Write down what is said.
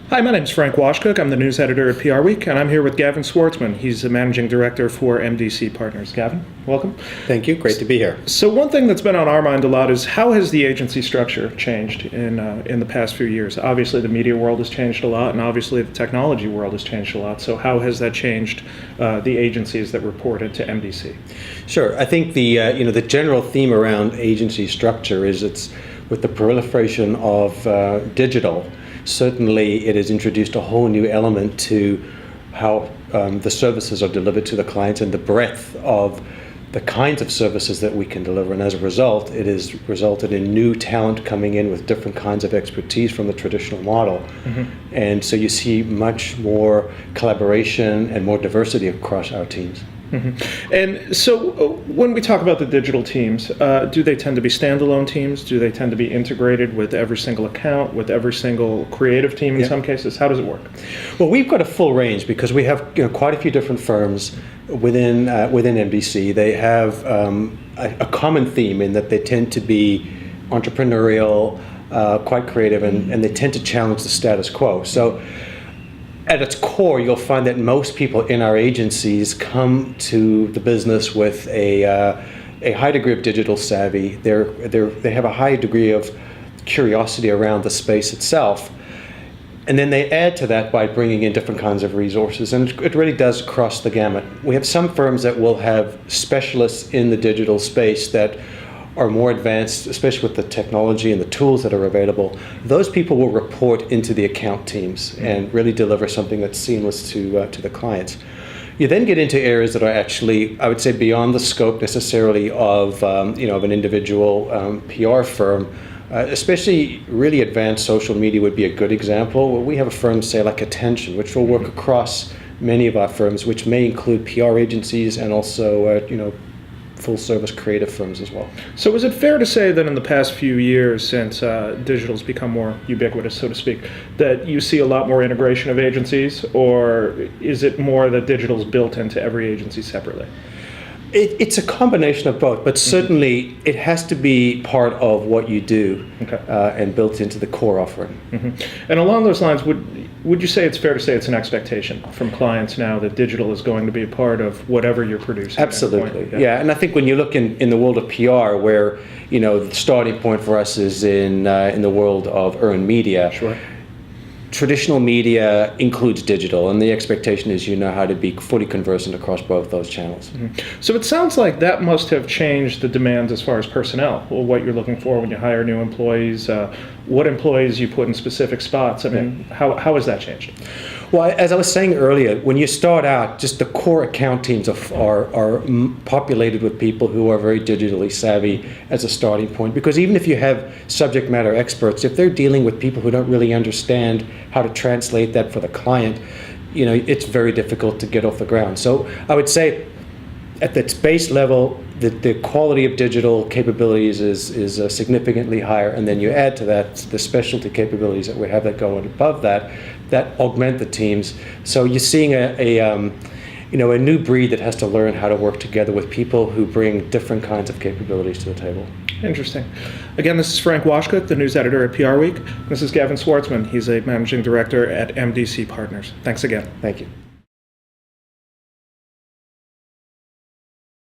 Hi, my name is Frank Washcook. I'm the news editor at PR Week, and I'm here with Gavin Swartzman. He's the managing director for MDC Partners. Gavin, welcome. Thank you. Great to be here. So one thing that's been on our mind a lot is how has the agency structure changed in the past few years? Obviously, the media world has changed a lot, and obviously the technology world has changed a lot. So how has that changed the agencies that report into MDC? Sure. I think the general theme around agency structure is it's with the proliferation of digital. Certainly, it has introduced a whole new element to how the services are delivered to the clients and the breadth of the kinds of services that we can deliver. And as a result, it has resulted in new talent coming in with different kinds of expertise from the traditional model. Mm-hmm. And so you see much more collaboration and more diversity across our teams. Mm-hmm. And so when we talk about the digital teams, do they tend to be standalone teams? Do they tend to be integrated with every single account, with every single creative team in some cases? How does it work? Well, we've got a full range because we have quite a few different firms within MDC. They have a common theme in that they tend to be entrepreneurial, quite creative, and they tend to challenge the status quo. So at its core, you'll find that most people in our agencies come to the business with a high degree of digital savvy. They have a high degree of curiosity around the space itself. And then they add to that by bringing in different kinds of resources. And it really does cross the gamut. We have some firms that will have specialists in the digital space that are more advanced, especially with the technology and the tools that are available. Those people will report into the account teams and really deliver something that's seamless to the clients. You then get into areas that are actually, I would say, beyond the scope necessarily of an individual PR firm. Especially really advanced social media would be a good example. We have a firm, say, like Attention, which will work across many of our firms, which may include PR agencies and also full-service creative firms as well. So is it fair to say that in the past few years, since digital's become more ubiquitous, so to speak, that you see a lot more integration of agencies, or is it more that digital's built into every agency separately? It's a combination of both, but certainly it has to be part of what you do and built into the core offering. Mm-hmm. And along those lines, would you say it's fair to say it's an expectation from clients now that digital is going to be a part of whatever you're producing? Absolutely, yeah. And I think when you look in the world of PR, where the starting point for us is in the world of earned media. Sure. Traditional media includes digital, and the expectation is you know how to be fully conversant across both those channels. Mm-hmm. So it sounds like that must have changed the demands as far as personnel, or what you're looking for when you hire new employees, what employees you put in specific spots. I mean, how has that changed? Well, as I was saying earlier, when you start out, just the core account teams are populated with people who are very digitally savvy as a starting point. Because even if you have subject matter experts, if they're dealing with people who don't really understand how to translate that for the client, it's very difficult to get off the ground. So I would say at its base level, the quality of digital capabilities is significantly higher, and then you add to that the specialty capabilities that we have that go above that augment the teams. So you're seeing a new breed that has to learn how to work together with people who bring different kinds of capabilities to the table. Interesting. Again, this is Frank Washcook, the news editor at PR Week. This is Gavin Swartzman. He's a managing director at MDC Partners. Thanks again. Thank you.